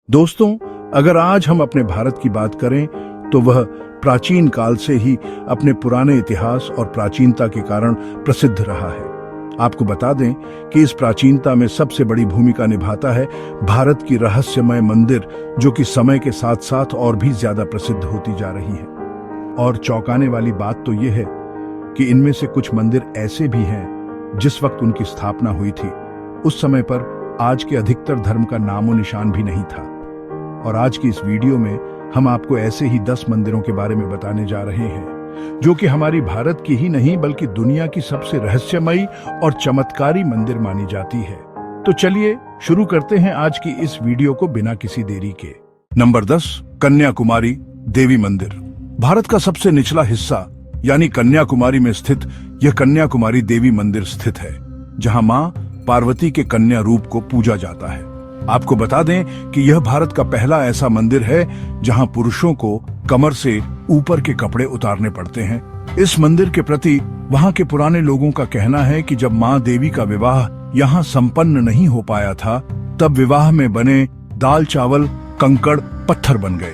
दोस्तों, अगर आज हम अपने भारत की बात करें तो वह प्राचीन काल से ही अपने पुराने इतिहास और प्राचीनता के कारण प्रसिद्ध रहा है। आपको बता दें कि इस प्राचीनता में सबसे बड़ी भूमिका निभाता है भारत की रहस्यमय मंदिर, जो कि समय के साथ साथ और भी ज्यादा प्रसिद्ध होती जा रही है। और चौंकाने वाली बात तो यह है कि इनमें से कुछ मंदिर ऐसे भी हैं जिस वक्त उनकी स्थापना हुई थी उस समय पर आज के अधिकतर धर्म का नामो निशान भी नहीं था। और आज की इस वीडियो में हम आपको ऐसे ही 10 मंदिरों के बारे में बताने जा रहे हैं जो कि हमारी भारत की ही नहीं बल्कि दुनिया की सबसे रहस्यमयी और चमत्कारी मंदिर मानी जाती है। तो चलिए शुरू करते हैं आज की इस वीडियो को बिना किसी देरी के। नंबर 10, कन्याकुमारी देवी मंदिर। भारत का सबसे निचला हिस्सा यानी कन्याकुमारी में स्थित यह कन्याकुमारी देवी मंदिर स्थित है, जहां मां पार्वती के कन्या रूप को पूजा जाता है। आपको बता दें कि यह भारत का पहला ऐसा मंदिर है जहां पुरुषों को कमर से ऊपर के कपड़े उतारने पड़ते हैं। इस मंदिर के प्रति वहां के पुराने लोगों का कहना है कि जब मां देवी का विवाह यहां संपन्न नहीं हो पाया था, तब विवाह में बने दाल चावल कंकड़ पत्थर बन गए,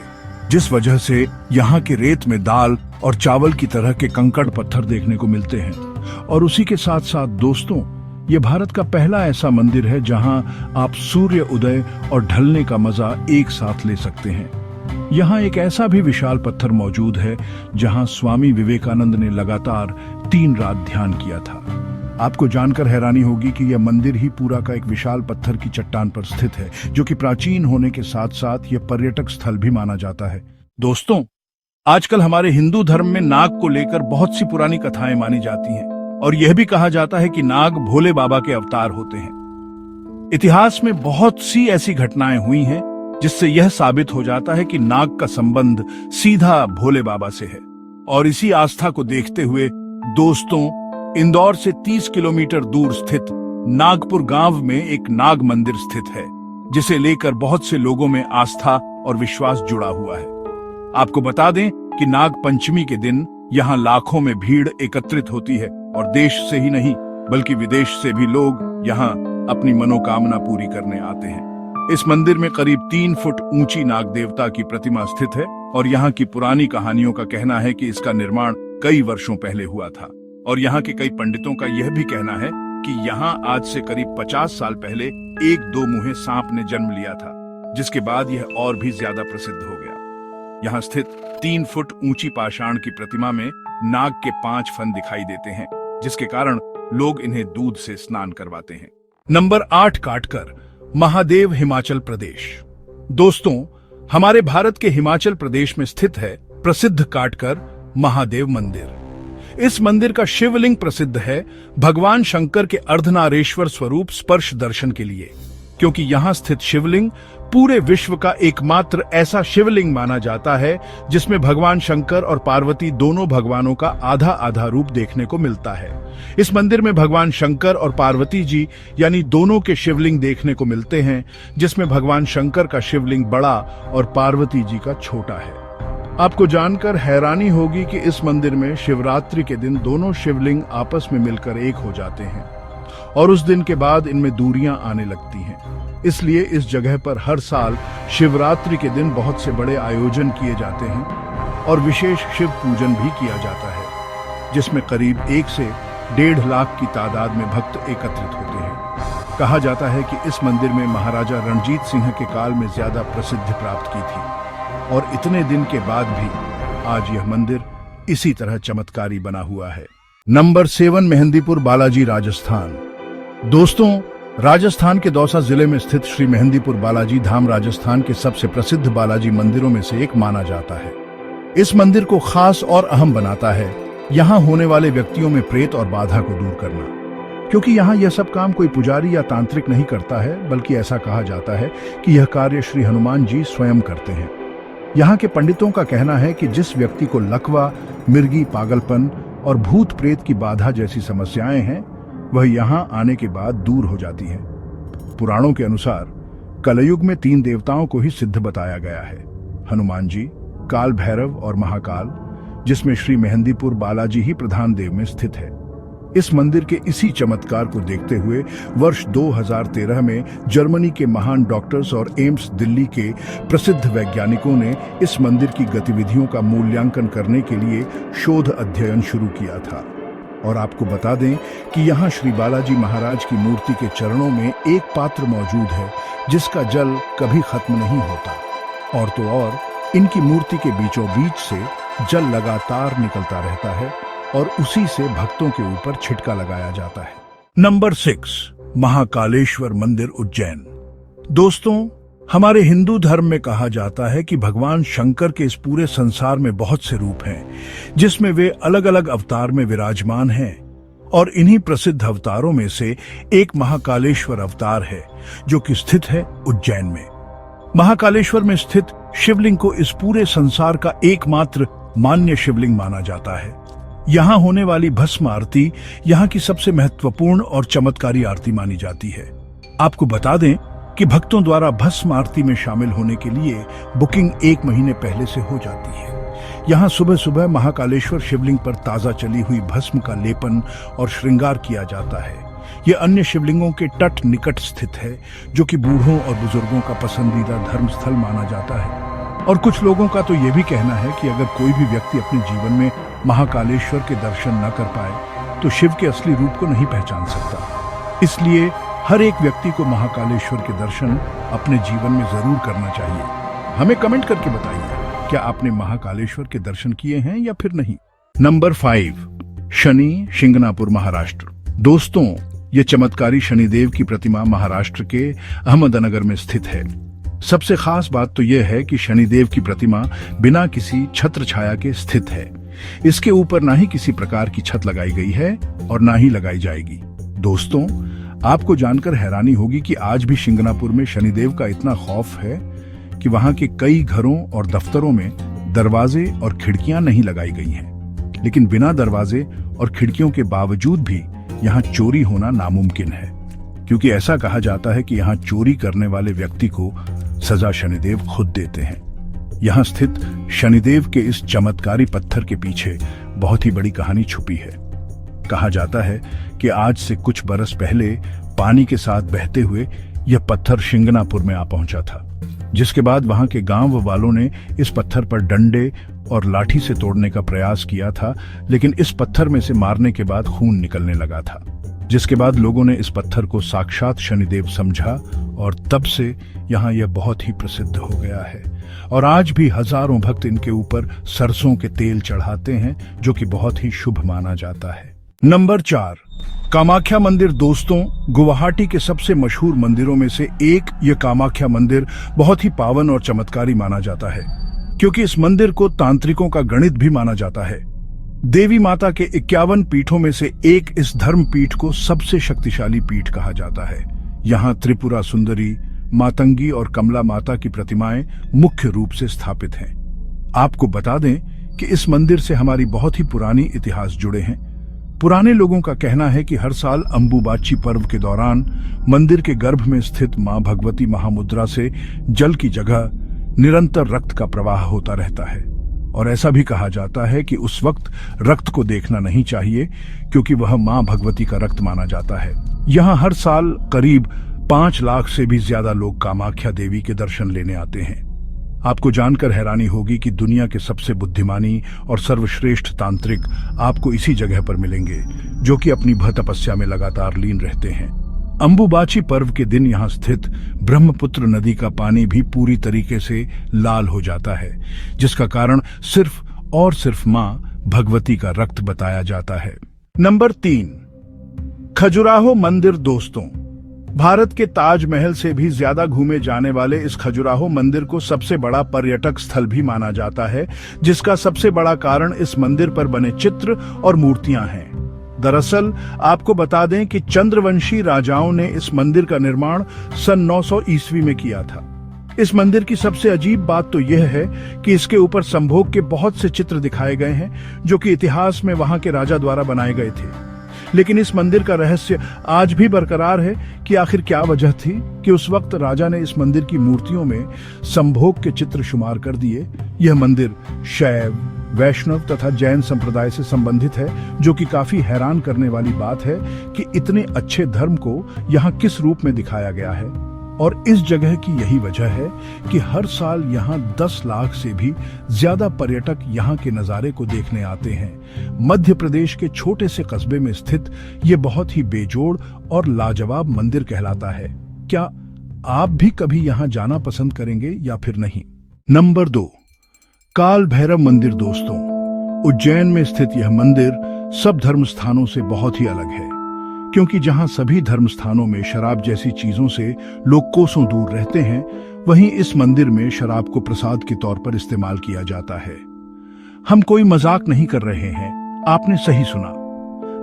जिस वजह से यहाँ के रेत में दाल और चावल की तरह के कंकड़ पत्थर देखने को मिलते हैं। और उसी के साथ साथ दोस्तों, ये भारत का पहला ऐसा मंदिर है जहां आप सूर्य उदय और ढलने का मजा एक साथ ले सकते हैं। यहाँ एक ऐसा भी विशाल पत्थर मौजूद है जहां स्वामी विवेकानंद ने लगातार 3 रात ध्यान किया था। आपको जानकर हैरानी होगी कि यह मंदिर ही पूरा का एक विशाल पत्थर की चट्टान पर स्थित है, जो कि प्राचीन होने के साथ साथ यह पर्यटक स्थल भी माना जाता है। दोस्तों, आजकल हमारे हिंदू धर्म में नाग को लेकर बहुत सी पुरानी कथाएं मानी जाती हैं और यह भी कहा जाता है कि नाग भोले बाबा के अवतार होते हैं। इतिहास में बहुत सी ऐसी घटनाएं हुई हैं जिससे यह साबित हो जाता है कि नाग का संबंध सीधा भोले बाबा से है। और इसी आस्था को देखते हुए दोस्तों, इंदौर से 30 किलोमीटर दूर स्थित नागपुर गांव में एक नाग मंदिर स्थित है, जिसे लेकर बहुत से लोगों में आस्था और विश्वास जुड़ा हुआ है। आपको बता दें कि नाग पंचमी के दिन यहाँ लाखों में भीड़ एकत्रित होती है और देश से ही नहीं बल्कि विदेश से भी लोग यहाँ अपनी मनोकामना पूरी करने आते हैं। इस मंदिर में करीब 3 फुट ऊंची नाग देवता की प्रतिमा स्थित है और यहाँ की पुरानी कहानियों का कहना है कि इसका निर्माण कई वर्षों पहले हुआ था। और यहाँ के कई पंडितों का यह भी कहना है कि यहाँ आज से करीब 50 साल पहले एक 2 मुँहे सांप ने जन्म लिया था, जिसके बाद यह और भी ज्यादा प्रसिद्ध हो गया। यहाँ स्थित 3 फुट ऊंची पाषाण की प्रतिमा में नाग के 5 फन दिखाई देते हैं, जिसके कारण लोग इन्हें दूध से स्नान करवाते हैं। नंबर 8, काटकर महादेव हिमाचल प्रदेश। दोस्तों, हमारे भारत के हिमाचल प्रदेश में स्थित है प्रसिद्ध काटकर महादेव मंदिर। इस मंदिर का शिवलिंग प्रसिद्ध है भगवान शंकर के अर्धनारेश्वर स्वरूप स्पर्श दर्शन के लिए, क्योंकि यहाँ स्थित शिवलिंग पूरे विश्व का एकमात्र ऐसा शिवलिंग माना जाता है जिसमें भगवान शंकर और पार्वती दोनों भगवानों का आधा आधा रूप देखने को मिलता है। इस मंदिर में भगवान शंकर और पार्वती जी यानी दोनों के शिवलिंग देखने को मिलते हैं, जिसमें भगवान शंकर का शिवलिंग बड़ा और पार्वती जी का छोटा है। आपको जानकर हैरानी होगी कि इस मंदिर में शिवरात्रि के दिन दोनों शिवलिंग आपस में मिलकर एक हो जाते हैं और उस दिन के बाद इनमें दूरियां आने लगती हैं। इसलिए इस जगह पर हर साल शिवरात्रि के दिन बहुत से बड़े आयोजन किए जाते हैं और विशेष शिव पूजन भी किया जाता है, जिसमें करीब 1 से 1.5 लाख की तादाद में भक्त एकत्रित होते हैं। कहा जाता है कि इस मंदिर में महाराजा रणजीत सिंह के काल में ज्यादा प्रसिद्धि प्राप्त की थी और इतने दिन के बाद भी आज यह मंदिर इसी तरह चमत्कारी बना हुआ है। नंबर 7, मेहंदीपुर बालाजी राजस्थान। दोस्तों, राजस्थान के दौसा जिले में स्थित श्री मेहंदीपुर बालाजी धाम राजस्थान के सबसे प्रसिद्ध बालाजी मंदिरों में से एक माना जाता है। इस मंदिर को खास और अहम बनाता है यहाँ होने वाले व्यक्तियों में प्रेत और बाधा को दूर करना, क्योंकि यहाँ यह सब काम कोई पुजारी या तांत्रिक नहीं करता है, बल्कि ऐसा कहा जाता है कि यह कार्य श्री हनुमान जी स्वयं करते हैं। यहाँ के पंडितों का कहना है कि जिस व्यक्ति को लकवा, मिर्गी, पागलपन और भूत प्रेत की बाधा जैसी समस्याएं हैं, वह यहाँ आने के बाद दूर हो जाती है। पुराणों के अनुसार कलयुग में 3 देवताओं को ही सिद्ध बताया गया है, हनुमान जी, काल भैरव और महाकाल, जिसमें श्री मेहंदीपुर बालाजी ही प्रधान देव में स्थित है। इस मंदिर के इसी चमत्कार को देखते हुए वर्ष 2013 में जर्मनी के महान डॉक्टर्स और एम्स दिल्ली के प्रसिद्ध वैज्ञानिकों ने इस मंदिर की गतिविधियों का मूल्यांकन करने के लिए शोध अध्ययन शुरू किया था। और आपको बता दें कि यहाँ श्री बालाजी महाराज की मूर्ति के चरणों में एक पात्र मौजूद है जिसका जल कभी खत्म नहीं होता। और तो और इनकी मूर्ति के बीचों बीच से जल लगातार निकलता रहता है और उसी से भक्तों के ऊपर छिटका लगाया जाता है। नंबर 6, महाकालेश्वर मंदिर उज्जैन। दोस्तों, हमारे हिंदू धर्म में कहा जाता है कि भगवान शंकर के इस पूरे संसार में बहुत से रूप हैं, जिसमें वे अलग अलग अवतार में विराजमान हैं। और इन्हीं प्रसिद्ध अवतारों में से एक महाकालेश्वर अवतार है जो कि स्थित है उज्जैन में। महाकालेश्वर में स्थित शिवलिंग को इस पूरे संसार का एकमात्र मान्य शिवलिंग माना जाता है। यहाँ होने वाली भस्म आरती यहाँ की सबसे महत्वपूर्ण और चमत्कारी आरती मानी जाती है। आपको बता दें कि भक्तों द्वारा भस्म आरती में शामिल होने के लिए बुकिंग 1 महीने पहले से हो जाती है। यहाँ सुबह सुबह महाकालेश्वर शिवलिंग पर ताजा चली हुई भस्म का लेपन और श्रृंगार किया जाता है। ये अन्य शिवलिंगों के तट निकट स्थित है, जो कि बूढ़ों और बुजुर्गों का पसंदीदा धर्म स्थल माना जाता है। और कुछ लोगों का तो ये भी कहना है कि अगर कोई भी व्यक्ति अपने जीवन में महाकालेश्वर के दर्शन न कर पाए तो शिव के असली रूप को नहीं पहचान सकता। इसलिए हर एक व्यक्ति को महाकालेश्वर के दर्शन अपने जीवन में जरूर करना चाहिए। हमें कमेंट करके बताइए, क्या आपने महाकालेश्वर के दर्शन किए हैं या फिर नहीं। नंबर 5, शनि, शिंगणापुर, महाराष्ट्र। दोस्तों, ये चमत्कारी शनिदेव की प्रतिमा महाराष्ट्र के अहमदनगर में स्थित है। सबसे खास बात तो यह है कि शनिदेव की प्रतिमा बिना किसी छत्र छाया के स्थित है। इसके ऊपर ना ही किसी प्रकार की छत लगाई गई है और ना ही लगाई जाएगी। दोस्तों, आपको जानकर हैरानी होगी कि आज भी शिंगणापुर में शनिदेव का इतना खौफ है कि वहां के कई घरों और दफ्तरों में दरवाजे और खिड़कियां नहीं लगाई गई हैं। लेकिन बिना दरवाजे और खिड़कियों के बावजूद भी यहाँ चोरी होना नामुमकिन है, क्योंकि ऐसा कहा जाता है कि यहाँ चोरी करने वाले व्यक्ति को सजा शनिदेव खुद देते हैं। यहाँ स्थित शनिदेव के इस चमत्कारी पत्थर के पीछे बहुत ही बड़ी कहानी छुपी है। कहा जाता है कि आज से कुछ बरस पहले पानी के साथ बहते हुए यह पत्थर शिंगणापुर में आ पहुंचा था, जिसके बाद वहां के गांव वालों ने इस पत्थर पर डंडे और लाठी से तोड़ने का प्रयास किया था, लेकिन इस पत्थर में से मारने के बाद खून निकलने लगा था, जिसके बाद लोगों ने इस पत्थर को साक्षात शनिदेव समझा और तब से यहाँ यह बहुत ही प्रसिद्ध हो गया है। और आज भी हजारों भक्त इनके ऊपर सरसों के तेल चढ़ाते हैं, जो कि बहुत ही शुभ माना जाता है। नंबर 4, कामाख्या मंदिर। दोस्तों, गुवाहाटी के सबसे मशहूर मंदिरों में से एक यह कामाख्या मंदिर बहुत ही पावन और चमत्कारी माना जाता है, क्योंकि इस मंदिर को तांत्रिकों का गणित भी माना जाता है। देवी माता के 51 पीठों में से एक इस धर्म पीठ को सबसे शक्तिशाली पीठ कहा जाता है। यहाँ त्रिपुरा सुंदरी, मातंगी और कमला माता की प्रतिमाएं मुख्य रूप से स्थापित हैं। आपको बता दें कि इस मंदिर से हमारी बहुत ही पुरानी इतिहास जुड़े हैं। पुराने लोगों का कहना है कि हर साल अंबुबाची पर्व के दौरान मंदिर के गर्भ में स्थित मां भगवती महामुद्रा से जल की जगह निरंतर रक्त का प्रवाह होता रहता है। और ऐसा भी कहा जाता है कि उस वक्त रक्त को देखना नहीं चाहिए, क्योंकि वह मां भगवती का रक्त माना जाता है। यहाँ हर साल करीब 5 लाख से भी ज्यादा लोग कामाख्या देवी के दर्शन लेने आते हैं। आपको जानकर हैरानी होगी कि दुनिया के सबसे बुद्धिमानी और सर्वश्रेष्ठ तांत्रिक आपको इसी जगह पर मिलेंगे, जो कि अपनी तपस्या में लगातार लीन रहते हैं। अंबुबाची पर्व के दिन यहाँ स्थित ब्रह्मपुत्र नदी का पानी भी पूरी तरीके से लाल हो जाता है, जिसका कारण सिर्फ और सिर्फ मां भगवती का रक्त बताया जाता है। नंबर 3, खजुराहो मंदिर। दोस्तों, भारत के ताजमहल से भी ज्यादा घूमे जाने वाले इस खजुराहो मंदिर को सबसे बड़ा पर्यटक स्थल भी माना जाता है, जिसका सबसे बड़ा कारण इस मंदिर पर बने चित्र और मूर्तियां हैं। दरअसल आपको बता दें कि चंद्रवंशी राजाओं ने इस मंदिर का निर्माण सन 900 ईस्वी में किया था। इस मंदिर की सबसे अजीब बात तो यह है कि इसके ऊपर संभोग के बहुत से चित्र दिखाए गए हैं, जो कि इतिहास में वहां के राजा द्वारा बनाए गए थे। लेकिन इस मंदिर का रहस्य आज भी बरकरार है कि आखिर क्या वजह थी कि उस वक्त राजा ने इस मंदिर की मूर्तियों में संभोग के चित्र शुमार कर दिए। यह मंदिर शैव, वैष्णव तथा जैन संप्रदाय से संबंधित है, जो कि काफी हैरान करने वाली बात है कि इतने अच्छे धर्म को यहाँ किस रूप में दिखाया गया है। और इस जगह की यही वजह है कि हर साल यहाँ 10 लाख से भी ज्यादा पर्यटक यहाँ के नजारे को देखने आते हैं। मध्य प्रदेश के छोटे से कस्बे में स्थित ये बहुत ही बेजोड़ और लाजवाब मंदिर कहलाता है। क्या आप भी कभी यहाँ जाना पसंद करेंगे या फिर नहीं? नंबर 2, काल भैरव मंदिर। दोस्तों, उज्जैन में स्थित यह मंदिर सब धर्म स्थानों से बहुत ही अलग है, क्योंकि जहां सभी धर्म स्थानों में शराब जैसी चीजों से लोग कोसों दूर रहते हैं, वहीं इस मंदिर में शराब को प्रसाद के तौर पर इस्तेमाल किया जाता है। हम कोई मजाक नहीं कर रहे हैं, आपने सही सुना।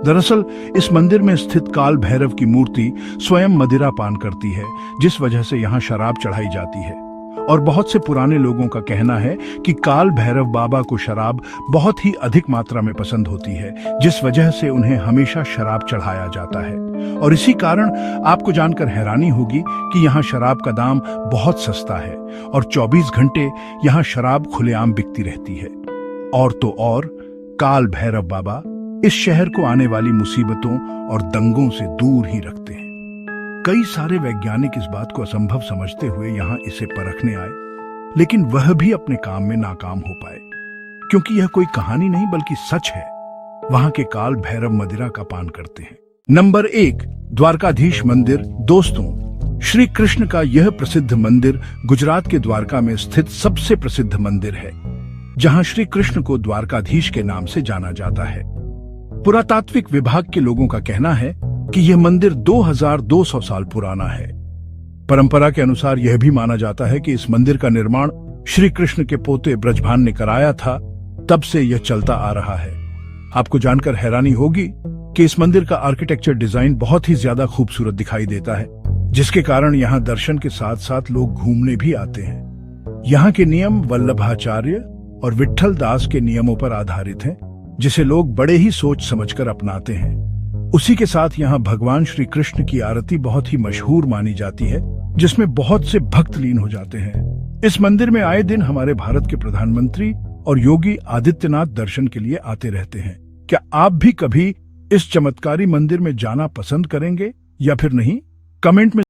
दरअसल इस मंदिर में स्थित काल भैरव की मूर्ति स्वयं मदिरा पान करती है, जिस वजह से यहाँ शराब चढ़ाई जाती है। और बहुत से पुराने लोगों का कहना है कि काल भैरव बाबा को शराब बहुत ही अधिक मात्रा में पसंद होती है, जिस वजह से उन्हें हमेशा शराब चढ़ाया जाता है। और इसी कारण आपको जानकर हैरानी होगी कि यहाँ शराब का दाम बहुत सस्ता है और 24 घंटे यहाँ शराब खुलेआम बिकती रहती है। और तो और काल भैरव बाबा इस शहर को आने वाली मुसीबतों और दंगों से दूर ही रखते हैं। कई सारे वैज्ञानिक इस बात को असंभव समझते हुए यहाँ इसे परखने आए, लेकिन वह भी अपने काम में नाकाम हो पाए, क्योंकि यह कोई कहानी नहीं बल्कि सच है। वहां के काल भैरव मदिरा का पान करते हैं। नंबर 1, द्वारकाधीश मंदिर। दोस्तों, श्री कृष्ण का यह प्रसिद्ध मंदिर गुजरात के द्वारका में स्थित सबसे प्रसिद्ध मंदिर है, जहां श्री कृष्ण को द्वारकाधीश के नाम से जाना जाता है। पुरातात्विक विभाग के लोगों का कहना है कि यह मंदिर 2200 साल पुराना है। परंपरा के अनुसार यह भी माना जाता है कि इस मंदिर का निर्माण श्री कृष्ण के पोते ब्रजभान ने कराया था, तब से यह चलता आ रहा है। आपको जानकर हैरानी होगी कि इस मंदिर का आर्किटेक्चर डिजाइन बहुत ही ज्यादा खूबसूरत दिखाई देता है, जिसके कारण यहाँ दर्शन के साथ साथ लोग घूमने भी आते हैं। यहाँ के नियम वल्लभाचार्य और विट्ठल दास के नियमों पर आधारित हैं, जिसे लोग बड़े ही सोच समझकर अपनाते हैं। उसी के साथ यहाँ भगवान श्री कृष्ण की आरती बहुत ही मशहूर मानी जाती है, जिसमें बहुत से भक्त लीन हो जाते हैं। इस मंदिर में आए दिन हमारे भारत के प्रधानमंत्री और योगी आदित्यनाथ दर्शन के लिए आते रहते हैं। क्या आप भी कभी इस चमत्कारी मंदिर में जाना पसंद करेंगे या फिर नहीं? कमेंट में